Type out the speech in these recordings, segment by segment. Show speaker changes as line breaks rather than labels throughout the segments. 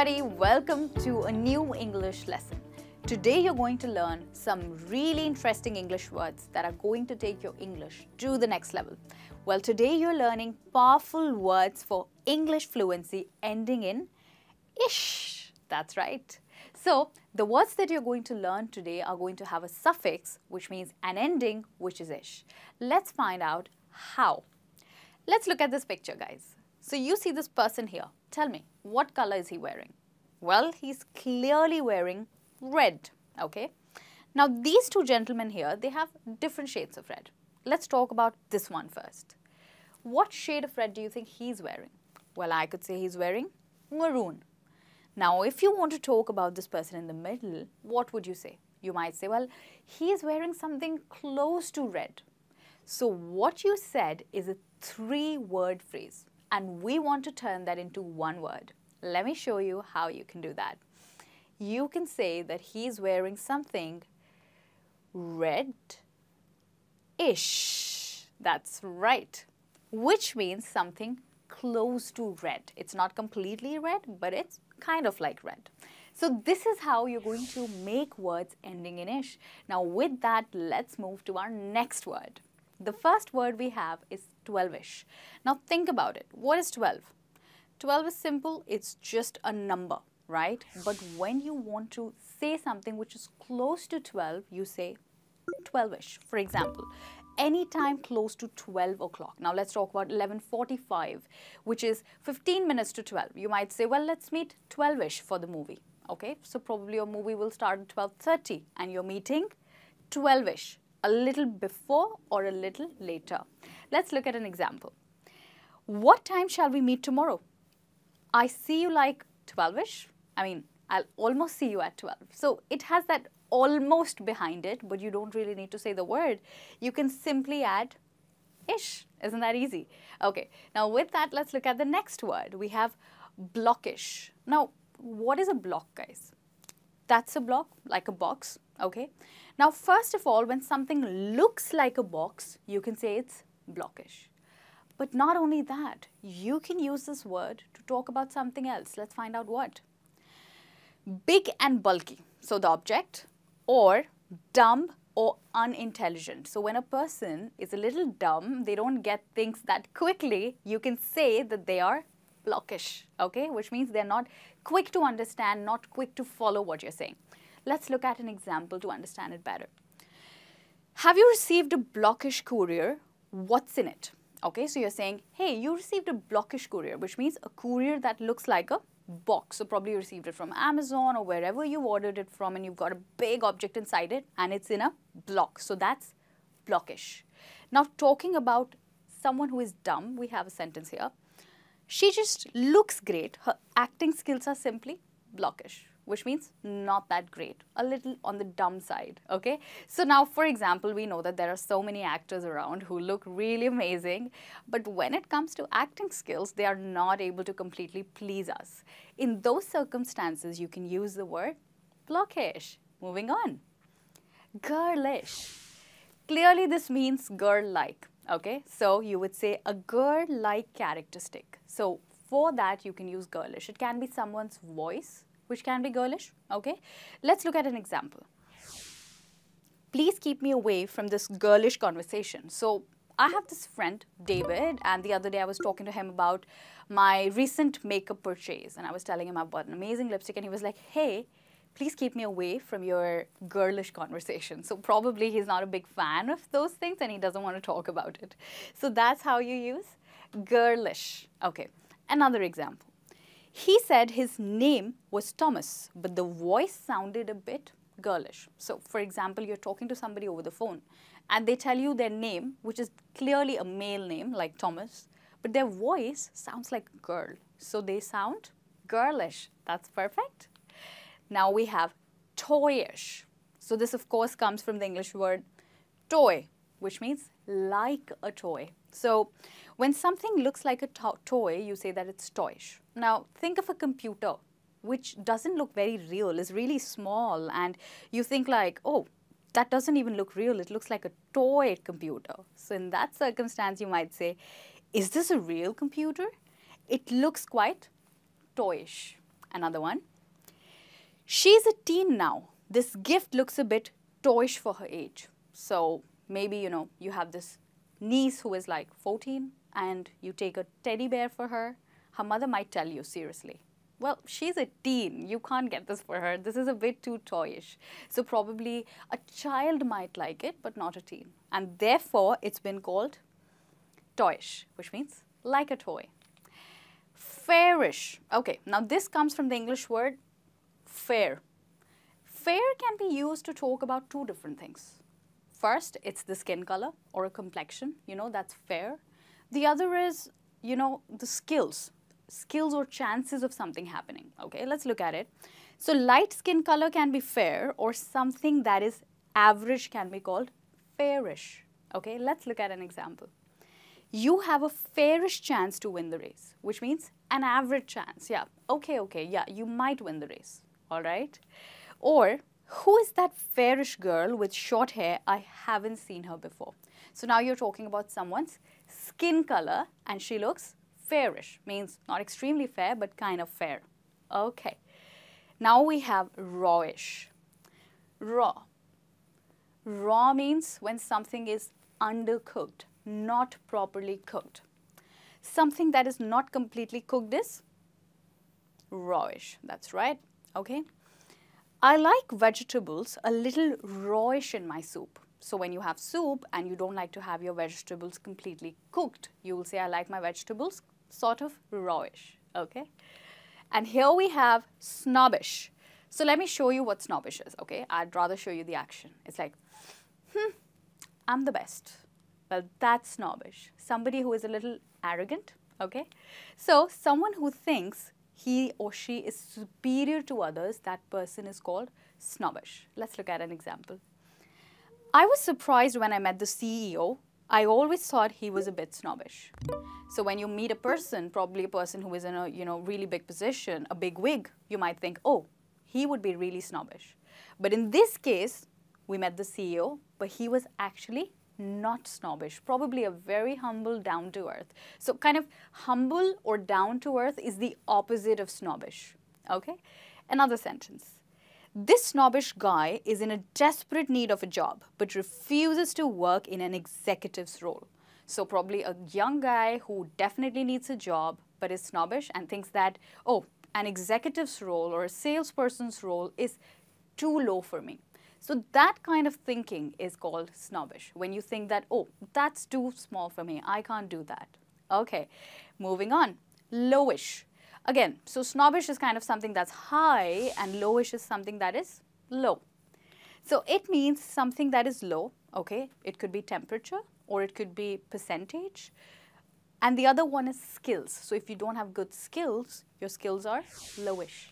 everybody, welcome to a new English lesson. Today you're going to learn some really interesting English words that are going to take your English to the next level. Well, today you're learning powerful words for English fluency ending in ish. That's right. So, the words that you're going to learn today are going to have a suffix which means an ending which is ish. Let's find out how. Let's look at this picture, guys. So you see this person here. Tell me, what color is he wearing? Well, he's clearly wearing red, okay? Now, these two gentlemen here, they have different shades of red. Let's talk about this one first. What shade of red do you think he's wearing? Well, I could say he's wearing maroon. Now, if you want to talk about this person in the middle, what would you say? You might say, well, he's wearing something close to red. So what you said is a three-word phrase, and we want to turn that into one word. Let me show you how you can do that. You can say that he's wearing something red-ish. That's right, which means something close to red. It's not completely red, but it's kind of like red. So this is how you're going to make words ending in ish. Now with that, let's move to our next word. The first word we have is 12ish. Now think about it. What is 12? 12 is simple. It's just a number, right? But when you want to say something which is close to 12, you say 12ish. For example, anytime close to 12 o'clock. Now let's talk about 11:45, which is 15 minutes to 12. You might say, well, let's meet 12ish for the movie. Okay, so probably your movie will start at 12:30 and you're meeting 12ish. A little before or a little later. Let's look at an example. What time shall we meet tomorrow? I see you like 12ish. I mean, I'll almost see you at 12. So it has that almost behind it, but you don't really need to say the word. You can simply add ish. Isn't that easy? Okay, now with that, let's look at the next word. We have blockish. Now, what is a block, guys? That's a block, like a box, okay? Now, first of all, when something looks like a box, you can say it's blockish. But not only that, you can use this word to talk about something else. Let's find out what. Big and bulky, so the object, or dumb or unintelligent. So when a person is a little dumb, they don't get things that quickly, you can say that they are blockish, okay? Which means they're not quick to understand, not quick to follow what you're saying. Let's look at an example to understand it better. Have you received a blockish courier? What's in it? Okay, so you're saying, hey, you received a blockish courier, which means a courier that looks like a box. So probably you received it from Amazon or wherever you ordered it from, and you've got a big object inside it and it's in a block. So that's blockish. Now talking about someone who is dumb, we have a sentence here. She just looks great. Her acting skills are simply blockish, which means not that great, a little on the dumb side, okay? So now, for example, we know that there are so many actors around who look really amazing, but when it comes to acting skills, they are not able to completely please us. In those circumstances, you can use the word blockish. Moving on. Girlish. Clearly, this means girl-like, okay? So you would say a girl-like characteristic. So for that, you can use girlish. It can be someone's voice, which can be girlish, okay? Let's look at an example. Please keep me away from this girlish conversation. So I have this friend, David, and the other day I was talking to him about my recent makeup purchase, and I was telling him about an amazing lipstick, and he was like, hey, please keep me away from your girlish conversation. So probably he's not a big fan of those things and he doesn't want to talk about it. So that's how you use girlish. Okay, another example. He said his name was Thomas, but the voice sounded a bit girlish. So, for example, you're talking to somebody over the phone and they tell you their name, which is clearly a male name like Thomas, but their voice sounds like a girl. So they sound girlish. That's perfect. Now we have toyish. So this, of course, comes from the English word toy, which means like a toy. So when something looks like a toy, you say that it's toyish. Now think of a computer which doesn't look very real, is really small, and you think like, oh, that doesn't even look real, it looks like a toy computer. So in that circumstance, you might say, is this a real computer? It looks quite toyish. Another one. She's a teen now. This gift looks a bit toyish for her age. So maybe, you have this niece who is like 14 and you take a teddy bear for her. Her mother might tell you, seriously, well, she's a teen. You can't get this for her. This is a bit too toyish. So probably a child might like it, but not a teen. And therefore, it's been called toyish, which means like a toy. Fairish. Okay, now this comes from the English word fair. Fair can be used to talk about two different things. First, it's the skin color or a complexion, that's fair. The other is, the skills or chances of something happening. Okay, let's look at it. So light skin color can be fair, or something that is average can be called fairish. Okay, let's look at an example. You have a fairish chance to win the race, which means an average chance. Yeah, okay, yeah, you might win the race. All right. Or, who is that fairish girl with short hair? I haven't seen her before. So now you're talking about someone's skin color and she looks fairish, means not extremely fair, but kind of fair. Okay. Now we have rawish. Raw. Raw means when something is undercooked, not properly cooked. Something that is not completely cooked is rawish. That's right. Okay. I like vegetables a little rawish in my soup. So when you have soup and you don't like to have your vegetables completely cooked, you will say, I like my vegetables sort of rawish. Okay. And here we have snobbish. So let me show you what snobbish is. Okay. I'd rather show you the action. It's like, I'm the best. Well, that's snobbish. Somebody who is a little arrogant. Okay. So someone who thinks he or she is superior to others, that person is called snobbish. Let's look at an example. I was surprised when I met the CEO. I always thought he was a bit snobbish. So when you meet a person, probably a person who is in a really big position, a big wig, you might think, oh, he would be really snobbish. But in this case, we met the CEO, but he was actually not snobbish, probably a very humble, down-to-earth. So kind of humble or down-to-earth is the opposite of snobbish. Okay? Another sentence. This snobbish guy is in a desperate need of a job, but refuses to work in an executive's role. So probably a young guy who definitely needs a job, but is snobbish and thinks that, oh, an executive's role or a salesperson's role is too low for me. So that kind of thinking is called snobbish. When you think that, oh, that's too small for me, I can't do that. Okay, moving on. Lowish. Again, so snobbish is kind of something that's high and lowish is something that is low. So it means something that is low, okay? It could be temperature or it could be percentage. And the other one is skills. So if you don't have good skills, your skills are lowish.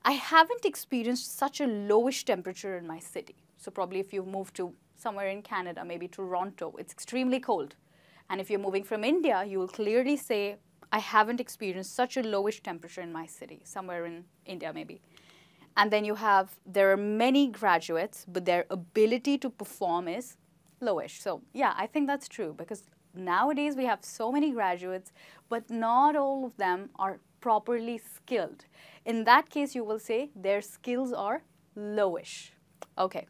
I haven't experienced such a lowish temperature in my city. So probably if you move to somewhere in Canada, maybe Toronto, it's extremely cold. And if you're moving from India, you will clearly say, I haven't experienced such a lowish temperature in my city, somewhere in India maybe. And then there are many graduates, but their ability to perform is lowish. So yeah, I think that's true because nowadays we have so many graduates, but not all of them are properly skilled. In that case, you will say their skills are lowish. Okay.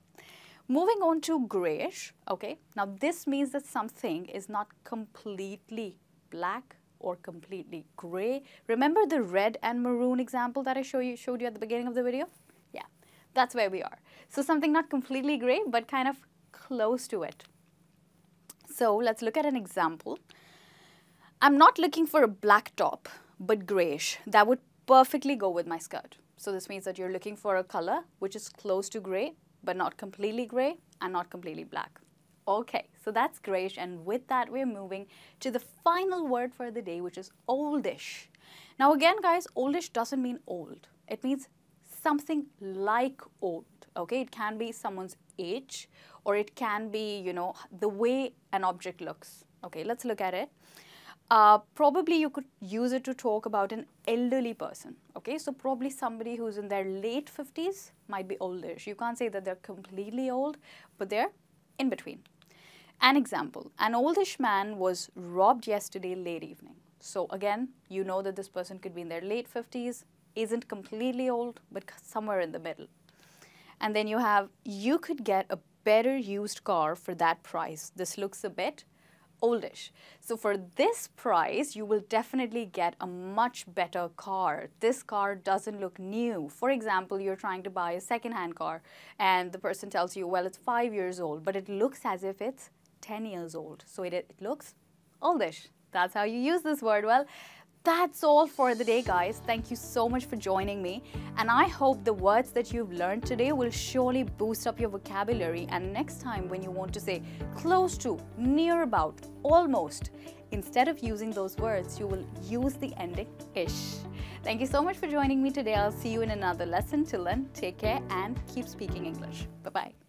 Moving on to grayish. Okay. Now this means that something is not completely black or completely gray. Remember the red and maroon example that I showed you at the beginning of the video? Yeah, that's where we are. So something not completely gray, but kind of close to it. So let's look at an example. I'm not looking for a black top, but grayish. That would perfectly go with my skirt. So this means that you're looking for a color which is close to gray, but not completely gray and not completely black. Okay, so that's grayish, and with that we're moving to the final word for the day, which is oldish. Now again, guys, oldish doesn't mean old. It means something like old, okay? It can be someone's age, or it can be, the way an object looks. Okay, let's look at it. Probably you could use it to talk about an elderly person, okay? So probably somebody who's in their late 50s might be oldish. You can't say that they're completely old, but they're in between. An example, an oldish man was robbed yesterday late evening. So again, you know that this person could be in their late 50s, isn't completely old, but somewhere in the middle. And then you have, you could get a better used car for that price. This looks a bit oldish. So for this price, you will definitely get a much better car. This car doesn't look new. For example, you're trying to buy a second-hand car and the person tells you, well, it's 5 years old, but it looks as if it's 10 years old. So it looks oldish. That's how you use this word. Well, that's all for the day, guys. Thank you so much for joining me. And I hope the words that you've learned today will surely boost up your vocabulary. And next time when you want to say close to, near about, almost, instead of using those words, you will use the ending ish. Thank you so much for joining me today. I'll see you in another lesson. Till then, take care and keep speaking English. Bye-bye.